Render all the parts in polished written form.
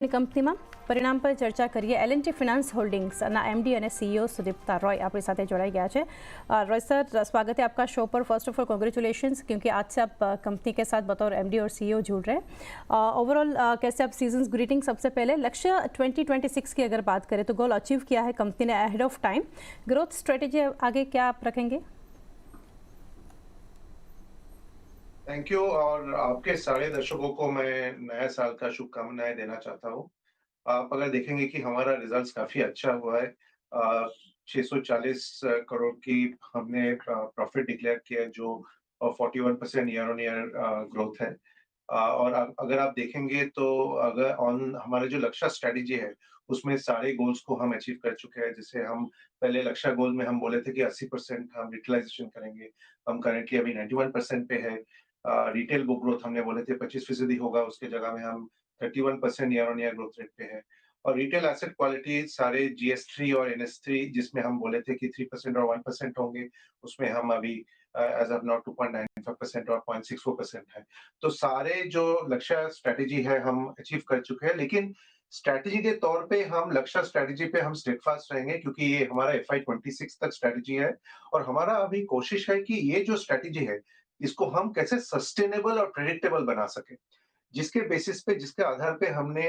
કંપનીમાં પરિણામ પર ચર્ચા કરીએ. L&T ફિનાન્સ હોલ્ડિંગ્સના એમડી અને સીઈઓ સુદીપ્તા रॉय આપણી સાથે જોડાઈ ગયા છે. रॉय सर, स्वागत है आपका शो पर. फर्स्ट ऑफ ऑल कॉन्ग्रेचुलेशंस, क्योंकि आज से आप कंपनी के साथ बतौर एमडी और सीईओ जुड़ रहे हैं. ओवरऑल कैसे आप सीजन्स ग्रीटिंग. सबसे पहले लक्ष्य 2026 की अगर बात करें तो गोल अचीव किया है कंपनी ने ahead of time. Growth strategy आगे क्या आप रखेंगे? Thank you. और आपके सारे दर्शकों को मैं नया साल का शुभकामनाएं देना चाहता हूँ। आप अगर देखेंगे कि हमारा रिजल्ट्स काफी अच्छा हुआ है। 640 करोड़ की हमने प्रॉफिट डिक्लेयर किया है, जो 41% ईयर ऑन ईयर ग्रोथ है। और अगर आप देखेंगे तो अगर ऑन हमारे जो लक्ष्य स्ट्रेटेजी है, उसमें सारे गोल्स को हम अचीव कर चुके हैं। जैसे हम पहले लक्ष्य गोल में हम बोले थे कि 80% हम यूटिलाइजेशन करेंगे, हम करेंटली अभी 91% पे है। रिटेल बुक ग्रोथ हमने बोले थे 25% होगा, उसके जगह में हम 31% year on year growth rate पे है। और रिटेल एसेट क्वालिटी सारे GS3 और NS3 जिसमें हम बोले थे कि 3% और 1% होंगे, उसमें हम अभी एज ऑफ नाउ 2.95% और 0.64% है। तो सारे जो लक्ष्य स्ट्रेटेजी है हम अचीव कर चुके हैं, लेकिन स्ट्रेटेजी के तौर पे हम लक्ष्य स्ट्रेटेजी पे हम स्टेडफास्ट रहेंगे, क्योंकि ये हमारा FY26 तक स्ट्रेटेजी है। और हमारा अभी कोशिश है कि ये जो स्ट्रेटेजी है, इसको हम कैसे सस्टेनेबल और प्रेडिक्टेबल बना सके, जिसके बेसिस पे, जिसके आधार पे हमने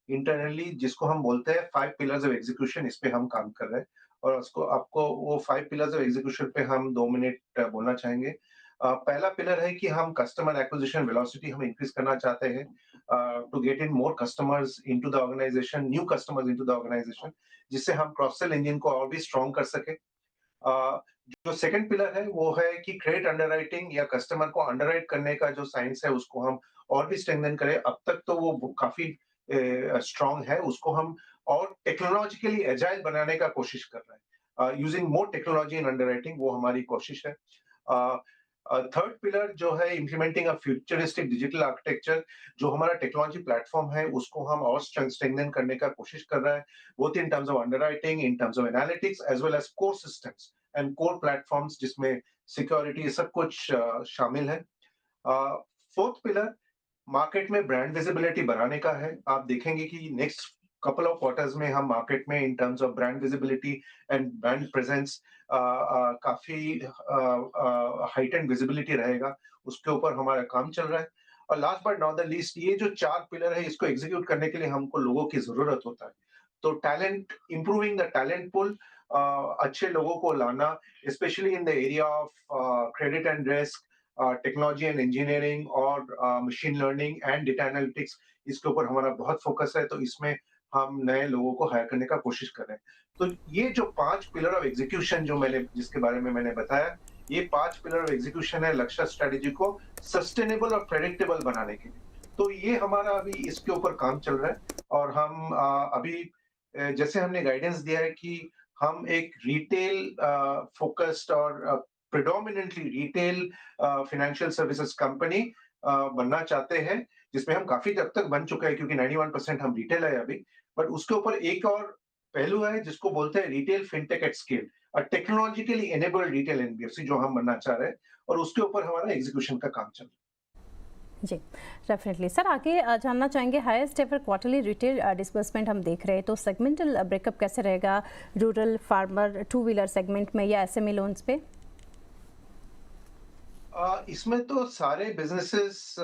इंटरनली जिसको हम बोलते हैं 5 पिलर्स ऑफ एग्जीक्यूशन, इस पे हम काम कर रहे हैं। और उसको आपको वो 5 पिलर्स ऑफ एग्जीक्यूशन पे हम 2 मिनट बोलना चाहेंगे। पहला पिलर है कि हम कस्टमर एक्विजिशन वेलोसिटी हम इंक्रीज करना चाहते हैं, to get in more customers into the organisation, new customers into the organisation, जिससे हम क्रॉस सेल इंजन को और भी स्ट्रॉन्ग कर सके। जो सेकंड पिलर है वो है कि क्रेडिट अंडरराइटिंग या कस्टमर को अंडरराइट करने का जो साइंस है, उसको हम और भी स्ट्रेंथन करें। अब तक तो वो काफी स्ट्रॉन्ग है, उसको हम और टेक्नोलॉजिकली एजाइल बनाने का कोशिश कर रहे हैं, using more technology in underwriting, वो हमारी कोशिश है। थर्ड पिलर जो है implementing a futuristic digital architecture, जो हमारा टेक्नोलॉजी प्लेटफॉर्म है, उसको हम और स्ट्रेंथन करने का कोशिश कर रहे हैं, both in terms of underwriting, in terms of analytics, as well as core systems and core platforms, जिसमें सिक्योरिटी सब कुछ शामिल है। फोर्थ पिलर मार्केट में ब्रांड विजिबिलिटी बढ़ाने का है। आप देखेंगे कि नेक्स्ट कपल ऑफ क्वार्टर्स में हम मार्केट में इन terms of brand visibility and brand presence काफी हाइटेंड विजिबिलिटी रहेगा, उसके ऊपर हमारा काम चल रहा है। और last but not the least, ये जो 4 पिलर है, इसको एग्जीक्यूट करने के लिए हमको लोगों की जरूरत होता है। तो talent, improving the talent pool, अच्छे लोगों को लाना, specially in the area of credit and risk, technology and engineering और machine learning and data analytics, इसके ऊपर हमारा बहुत फोकस है। तो इसमें हम नए लोगों को हायर करने का कोशिश कर रहे हैं। तो ये जो 5 पिलर ऑफ एग्जीक्यूशन जो मैंने जिसके बारे में मैंने बताया, ये 5 पिलर ऑफ एग्जीक्यूशन है लक्ष्य स्ट्रेटेजी को सस्टेनेबल और प्रेडिक्टेबल बनाने के लिए। तो ये हमारा अभी इसके ऊपर काम चल रहा है। और हम अभी जैसे हमने गाइडेंस दिया है कि हम एक रिटेल फोकस्ड और predominantly retail financial services company बनना चाहते हैं, जिसमें हम काफी हद तक बन चुके हैं, क्योंकि 91% हम रिटेल है अभी। बट उसके ऊपर एक और पहलू है जिसको बोलते हैं retail fintech at scale, technologically enabled retail NBFC, जो हम बनना चाह रहे हैं। और उसके ऊपर हमारा एग्जीक्यूशन का काम चल रहा है। जी, डेफिनेटली सर. आगे जानना चाहेंगे, highest ever quarterly retail disbursement हम देख रहे हैं, तो सेगमेंटल ब्रेकअप कैसे रहेगा rural, farmer, two wheeler segment में या SME लोन्स पे? इसमें तो सारे बिजनेसेस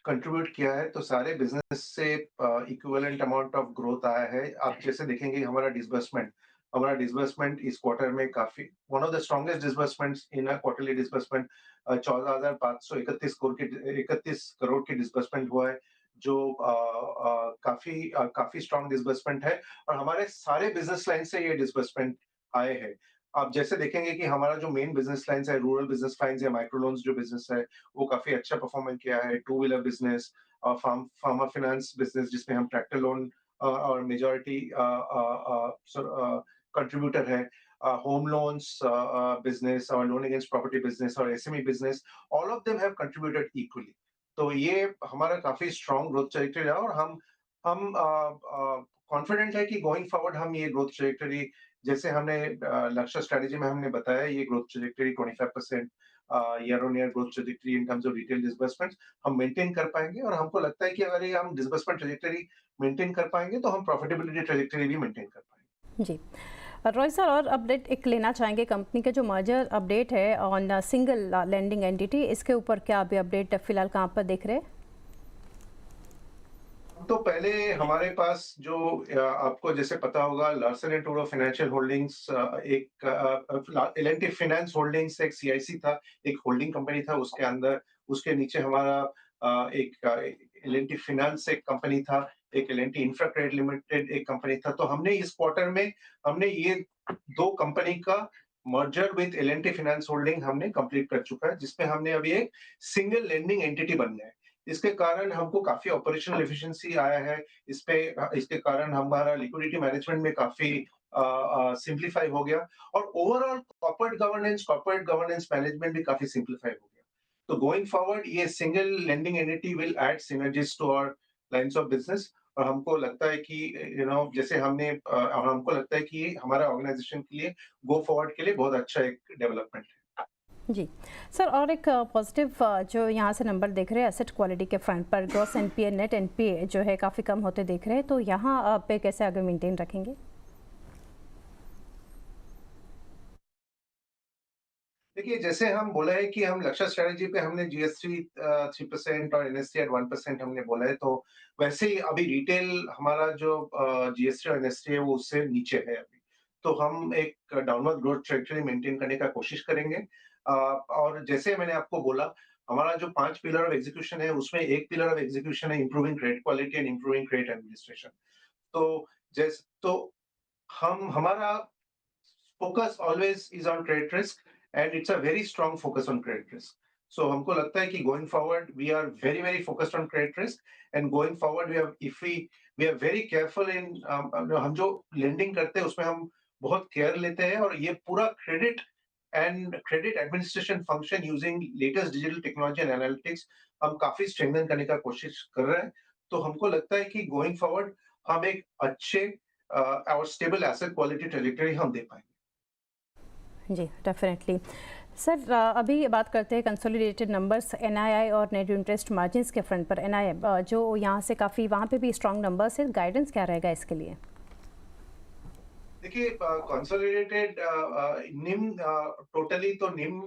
कंट्रीब्यूट किया है, तो सारे बिजनेस से इक्विवेलेंट अमाउंट ऑफ ग्रोथ आया है। आप जैसे देखेंगे हमारा डिसबर्समेंट इस क्वार्टर में काफी one of the strongest disbursements in a quarterly disbursement, 14,531 crore की डिसबर्समेंट हुआ है, जो काफी स्ट्रॉन्ग डिसबर्समेंट है। और हमारे सारे बिजनेस लाइन से ये डिसबर्समेंट आए हैं। आप जैसे देखेंगे कि हमारा जो मेन बिजनेस लाइंस है, रूरल बिजनेस लाइंस या माइक्रो लोन्स जो बिजनेस है, वो काफी अच्छा परफॉर्मेंस किया है। Two wheeler business, farmer finance business, जिसमें हम ट्रैक्टर लोन और मेजॉरिटी कंट्रीब्यूटर है, होम लोन्स बिजनेस और लोन अगेंस्ट प्रॉपर्टी बिजनेस और SME business, all of them have contributed equally. तो ये हमारा काफी स्ट्रॉन्ग ग्रोथ ट्रैजेक्टरी है। और हम कॉन्फिडेंट है कि गोइंग फॉरवर्ड हम ये ग्रोथ ट्रैजेक्टरी, जैसे हमने लक्ष्य स्ट्रेटेजी में हमने बताया, ये growth trajectory 25% year on year growth trajectory in terms of retail disbursements हम मेंटेन कर पाएँगे और हमको लगता है कि अगर ये हम डिसबर्समेंट ट्रैजेक्टरी मेंटेन कर पाएँगे, तो हम प्रॉफिटेबिलिटी ट्रैजेक्टरी भी मेंटेन कर पाएँगे। जी। रॉय सर, और अपडेट एक लेना चाहेंगे कंपनी के जो मर्जर अपडेट है ऑन सिंगल लैंडिंग एंटिटी, इसके ऊपर क्या अभी अपडेट फिलहाल कहाँ पर देख रहे हैं? तो पहले हमारे पास जो आपको जैसे पता होगा Larsen and Toubro financial holdings L&T finance holdings एक सीआईसी था, एक होल्डिंग कंपनी था उसके अंदर, उसके नीचे हमारा एक एल&टी फाइनेंस एक कंपनी था, एक एल&टी इंफ्रा क्रेडिट लिमिटेड एक कंपनी था। तो हमने इस क्वार्टर में हमने ये 2 कंपनी का merger with L&T finance holding हमने कंप्लीट कर चुका है, जिसमें हमने अभी एक सिंगल लेंडिंग एंटिटी बन गया है। इसके कारण हमको काफ़ी ऑपरेशनल एफिशिएंसी आया है। इसके कारण हमारा लिक्विडिटी मैनेजमेंट में काफ़ी सिम्प्लीफाई हो गया और ओवरऑल कॉर्पोरेट गवर्नेंस मैनेजमेंट भी काफ़ी सिम्प्लीफाई हो गया। तो गोइंग फॉरवर्ड ये single lending entity will add synergies to our lines of business और हमको लगता है कि जैसे हमको लगता है कि हमारा ऑर्गेनाइजेशन के लिए गो फॉरवर्ड के लिए बहुत अच्छा एक डेवलपमेंट है। जी सर, और एक पॉजिटिव जो यहाँ से नंबर देख रहे हैं एसेट क्वालिटी के फ्रंट पर, ग्रॉस एनपीए नेट एनपीए जो है काफ़ी कम होते देख रहे हैं, तो यहाँ पे कैसे आगे मेंटेन रखेंगे? देखिए, जैसे हम बोला है कि हम लक्ष्य स्ट्रैटेजी पे हमने जीएसटी 3% और एनएससी एट 1% हमने बोला है, तो वैसे ही अभी रिटेल हमारा जो जीएसटी और एनएससी है वो उससे नीचे है अभी। तो हम एक डाउनवर्ड ग्रोथ ट्रैजेक्टरी मेंटेन करने का कोशिश करेंगे। और जैसे मैंने आपको बोला, हमारा जो 5 पिलर ऑफ एग्जीक्यूशन है, उसमें एक पिलर ऑफ एग्जीक्यूशन है improving credit quality and improving credit administration. तो तो हम हमारा focus always is on credit risk and it's a very strong focus on credit risk. So हमको लगता है कि going forward we are very focused on credit risk and going forward we are very careful in हम जो lending करते हैं उसमें हम बहुत care लेते हैं और ये पूरा credit administration function using latest digital technology and analytics हम काफी strengthen करने का कोशिश कर रहे हैं। तो हमको लगता है कि going forward हम एक अच्छे और stable asset quality trajectory हम दे पाएंगे। जी डेफिनेटली। सर, अभी बात करते हैं कंसोलिडेटेड नंबर्स एनआईआई और नेट इंटरेस्ट मार्जिन्स के फ्रंट पर। एनआईआई जो यहाँ से काफ़ी, वहाँ पे भी स्ट्रॉन्ग नंबर्स है, गाइडेंस क्या रहेगा इसके लिए? देखिए कंसोलिडेटेड निम टोटली तो निम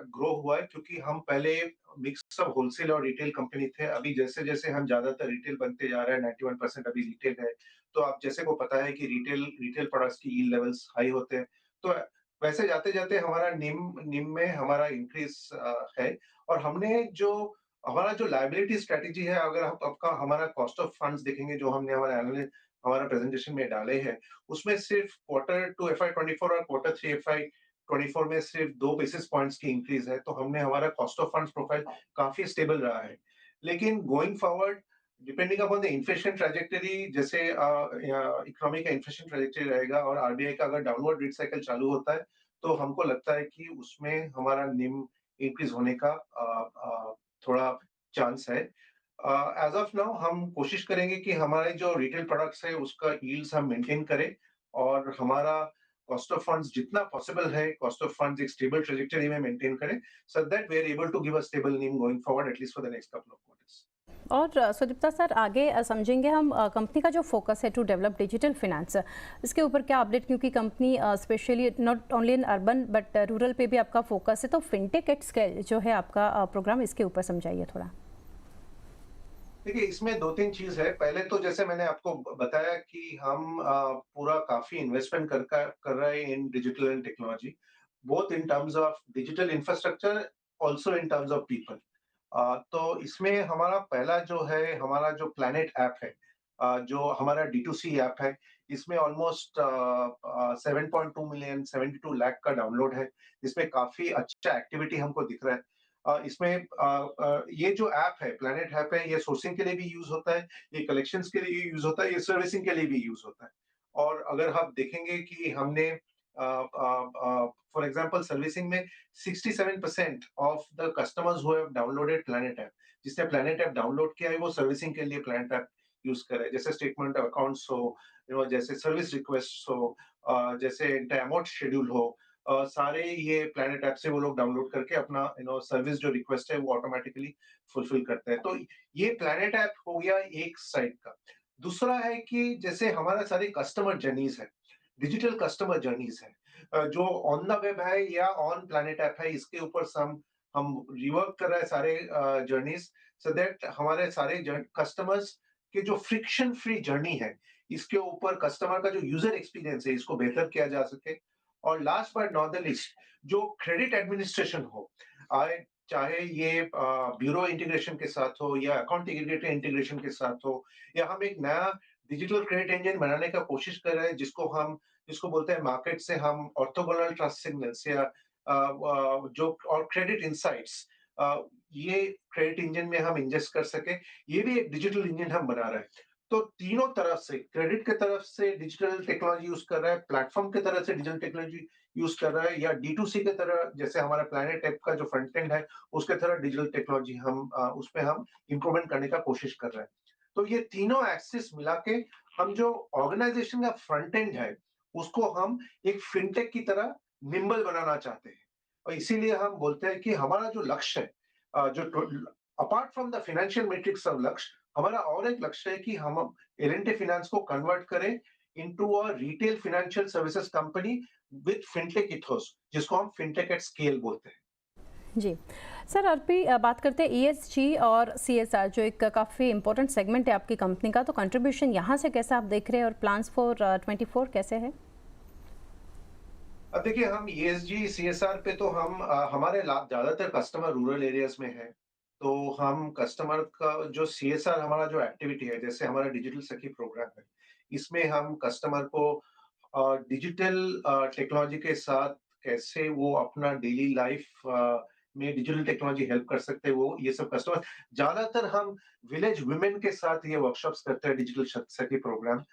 ग्रो हुआ है क्योंकि हम पहले मिक्स ऑफ होलसेल और रिटेल कंपनी थे। अभी जैसे जैसे हम ज्यादातर रिटेल बनते जा रहे हैं, 91% अभी रिटेल है। तो आप जैसे को पता है कि रिटेल प्रोडक्ट्स की यील्ड लेवल्स हाई होते हैं। तो वैसे जाते जाते हमारा निम निम में हमारा इंक्रीज है और हमारा जो लायबिलिटी स्ट्रेटेजी है, अगर आप आपका हमारा कॉस्ट ऑफ फंड्स देखेंगे जो हमने हमारा प्रेजेंटेशन में डाले हैं, उसमें सिर्फ क्वार्टर टू एफआई 24 और क्वार्टर 3 एफआई 24 में सिर्फ 2 बेसिस पॉइंट्स की इंक्रीज है। तो हमने हमारा कॉस्ट ऑफ फंड्स प्रोफाइल काफी स्टेबल रहा है। लेकिन going forward depending upon the inflation trajectory, जैसे इकोनॉमी का इन्फ्लेशन ट्रैजेक्टरी रहेगा और आरबीआई का अगर डाउनवर्ड रेट साइकिल चालू होता है, तो हमको लगता है कि उसमें हमारा निम इंक्रीज होने का थोड़ा चांस है। एज ऑफ नाउ हम कोशिश करेंगे कि हमारे जो रिटेल प्रोडक्ट्स है उसका यील्ड्स हम मेंटेन करें और हमारा कॉस्ट ऑफ फंड्स जितना पॉसिबल है, कॉस्ट ऑफ फंड्स एक स्टेबल ट्रेजेक्टरी में मेंटेन करें so that we are able to give a stable NIM going forward at least for the next couple of quarters. और सुदीप्ता सर, आगे समझेंगे हम कंपनी का जो फोकस है टू डेवलप डिजिटल फिनेंस, इसके ऊपर क्या अपडेट, क्योंकि company specially not only in urban but rural पे भी आपका फोकस है, तो फिनटेक एट स्केल जो है आपका प्रोग्राम, इसके ऊपर समझाइए थोड़ा। देखिए, इसमें 2-3 चीज़ है। पहले तो जैसे मैंने आपको बताया कि हम पूरा काफ़ी इन्वेस्टमेंट कर रहे हैं इन digital and technology, both in terms of digital infrastructure, also in terms of people. तो इसमें हमारा पहला जो है, हमारा जो प्लैनेट ऐप है, जो हमारा डी2सी ऐप है, इसमें ऑलमोस्ट 7.2 मिलियन, 72 लाख का डाउनलोड है। इसमें काफ़ी अच्छा एक्टिविटी हमको दिख रहा है। इसमें ये जो ऐप है, प्लैनेट ऐप है, ये सोर्सिंग के लिए भी यूज़ होता है, ये कलेक्शंस के लिए यूज़ होता है, ये सर्विसिंग के लिए भी यूज़ होता है। और अगर आप देखेंगे कि हमने फॉर एग्जांपल सर्विसिंग में 67% of the customers who have downloaded planet app, जिसने प्लैनेट ऐप डाउनलोड किया है वो सर्विसिंग के लिए प्लैनेट ऐप यूज़ करे। जैसे स्टेटमेंट अकाउंट्स हो, जैसे सर्विस रिक्वेस्ट हो, जैसे अमाउंट शेड्यूल हो, सारे ये प्लैनेट ऐप से वो लोग डाउनलोड करके अपना सर्विस जो रिक्वेस्ट है वो ऑटोमेटिकली फुलफिल करते हैं। तो ये प्लैनेट ऐप हो गया एक साइड का। दूसरा है कि जैसे हमारा सारे कस्टमर जर्नीज़ है, डिजिटल कस्टमर जर्नीज़ है, जो ऑन द वेब है या ऑन प्लैनेट ऐप है, इसके ऊपर हम रिवर्क कर रहे हैं सारे जर्नीज़, सो दैट हमारे सारे कस्टमर्स के जो फ्रिक्शन फ्री जर्नी है, इसके ऊपर कस्टमर का जो यूजर एक्सपीरियंस है, इसको बेहतर किया जा सके। और last but not the list, जो क्रेडिट एडमिनिस्ट्रेशन हो, आए चाहे ये ब्यूरो इंटीग्रेशन के साथ हो या अकाउंट एग्रीगेटर इंटीग्रेशन के साथ हो, या हम एक नया डिजिटल क्रेडिट इंजन बनाने का कोशिश कर रहे हैं, जिसको बोलते हैं मार्केट से हम ऑर्थोगोनल ट्रस्ट सिग्नल्स या जो और क्रेडिट इनसाइट्स, ये क्रेडिट इंजन में हम इंजेस्ट कर सके, ये भी एक डिजिटल इंजन हम बना रहे हैं। तो तीनों तरफ से, क्रेडिट के तरफ से डिजिटल टेक्नोलॉजी यूज कर रहा है, प्लेटफॉर्म के तरफ से डिजिटल टेक्नोलॉजी यूज कर रहा है, या D2C के तरह जैसे हमारा प्लैनेट ऐप का जो फ्रंट एंड है, उसके तरह डिजिटल टेक्नोलॉजी उसमें हम इम्प्रूवमेंट करने का कोशिश कर रहे हैं। तो ये तीनों एक्सिस मिला के हम जो ऑर्गेनाइजेशन का फ्रंट एंड है, उसको हम एक फिनटेक की तरह निम्बल बनाना चाहते हैं। और इसीलिए हम बोलते हैं कि हमारा जो लक्ष्य है, apart from the financial matrix of लक्ष्य, हमारा और एक लक्ष्य है कि हम एल&टी फाइनेंस को कन्वर्ट करें into a retail financial services company with fintech ethos, जिसको हम फिनटेक एट स्केल बोलते हैं। जी सर, अभी बात करते हैं ESG और CSR, जो एक काफ़ी इंपॉर्टेंट सेगमेंट है आपकी कंपनी का, तो कंट्रीब्यूशन यहाँ से कैसा आप देख रहे हैं और प्लान्स फॉर 24 कैसे है? अब देखिए, हम ESG CSR पे तो हमारे ज्यादातर कस्टमर रूरल एरियाज में है। तो हम कस्टमर का जो CSR हमारा जो एक्टिविटी है, जैसे हमारा डिजिटल सखी प्रोग्राम है, इसमें हम कस्टमर को डिजिटल टेक्नोलॉजी के साथ कैसे वो अपना डेली लाइफ में डिजिटल टेक्नोलॉजी हेल्प कर सकते हैं, वो ये सब कस्टमर ज्यादातर हम विलेज वुमेन के साथ ये वर्कशॉप्स करते हैं, डिजिटल सखी प्रोग्राम।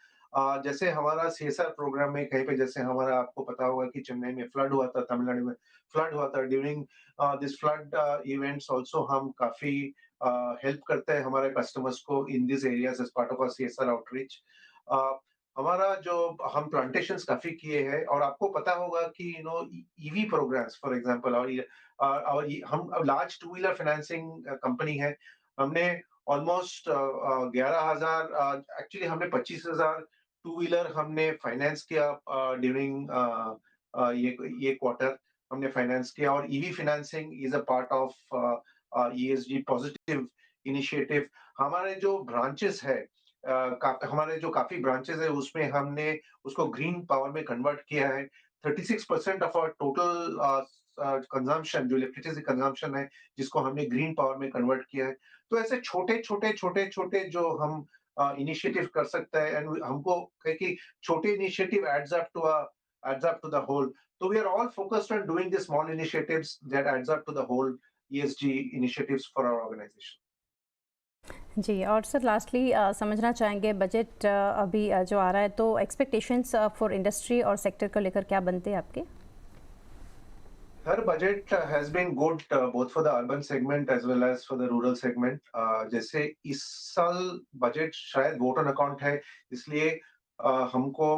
जैसे हमारा CSR प्रोग्राम में कहीं पे, जैसे हमारा आपको पता होगा कि चेन्नई में फ्लड हुआ था, तमिलनाडु में फ्लड हुआ था, during this flood events also हम काफी हेल्प करते हैं हमारे कस्टमर्स को in this areas as part of our CSR outreach. हमारा जो हम प्लांटेशंस काफी किए हैं, और आपको पता होगा कि EV प्रोग्राम्स फॉर एग्जांपल, हम large two wheeler financing company है। हमने ऑलमोस्ट 11,000, एक्चुअली हमने 25,000 टू व्हीलर हमने फाइनेंस किया ड्यूरिंग ये क्वार्टर, हमने फाइनेंस किया। और EV financing is a part of ESG positive initiative. हमारे जो ब्रांचेस है, हमारे जो काफी ब्रांचेस है, उसमें हमने उसको ग्रीन पावर में कन्वर्ट किया है। 36% ऑफ आवर टोटल कंजम्पशन, जो इलेक्ट्रिसिटी कंजम्पशन है, जिसको हमने ग्रीन पावर में कन्वर्ट किया है। तो ऐसे छोटे-छोटे जो हम इनिशिएटिव कर सकते हैं, एंड हमको कहे कि छोटे initiative adds up to the whole. So we are all focused on doing the small initiatives that adds up to the whole ESG initiatives for our organization. जी, और सर लास्टली समझना चाहेंगे बजट अभी जो आ रहा है, तो एक्सपेक्टेशंस फॉर इंडस्ट्री और sector को लेकर क्या बनते हैं आपके? Her budget has been good both for the urban segment as well as for the rural segment. जैसे इस साल बजट शायद वोट ऑन अकाउंट है, इसलिए हमको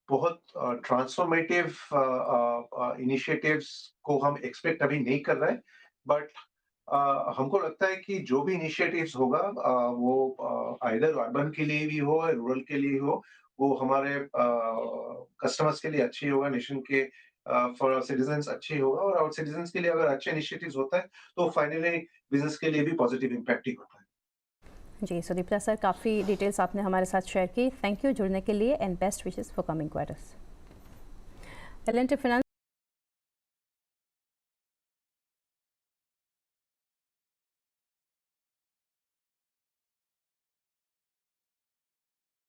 बहुत ट्रांसफॉर्मेटिव इनिशिएटिव्स को हम एक्सपेक्ट अभी नहीं कर रहे हैं। बट हमको लगता है कि जो भी इनिशिएटिव्स होगा, वो आइदर अर्बन के लिए भी हो या रूरल के लिए हो, वो हमारे कस्टमर्स के लिए अच्छी होगा, नेशन के फॉर आवर सिटीजंस अच्छी होगा। और आवर सिटीजंस के लिए अगर अच्छे इनिशिएटिव्स होता है, तो फाइनली बिजनेस के लिए भी पॉजिटिव इम्पैक्ट ही होता है। जी, सुदीप्ता सर, काफ़ी डिटेल्स आपने हमारे साथ शेयर की। थैंक यू जुड़ने के लिए and best wishes for coming quarters. L&T Finance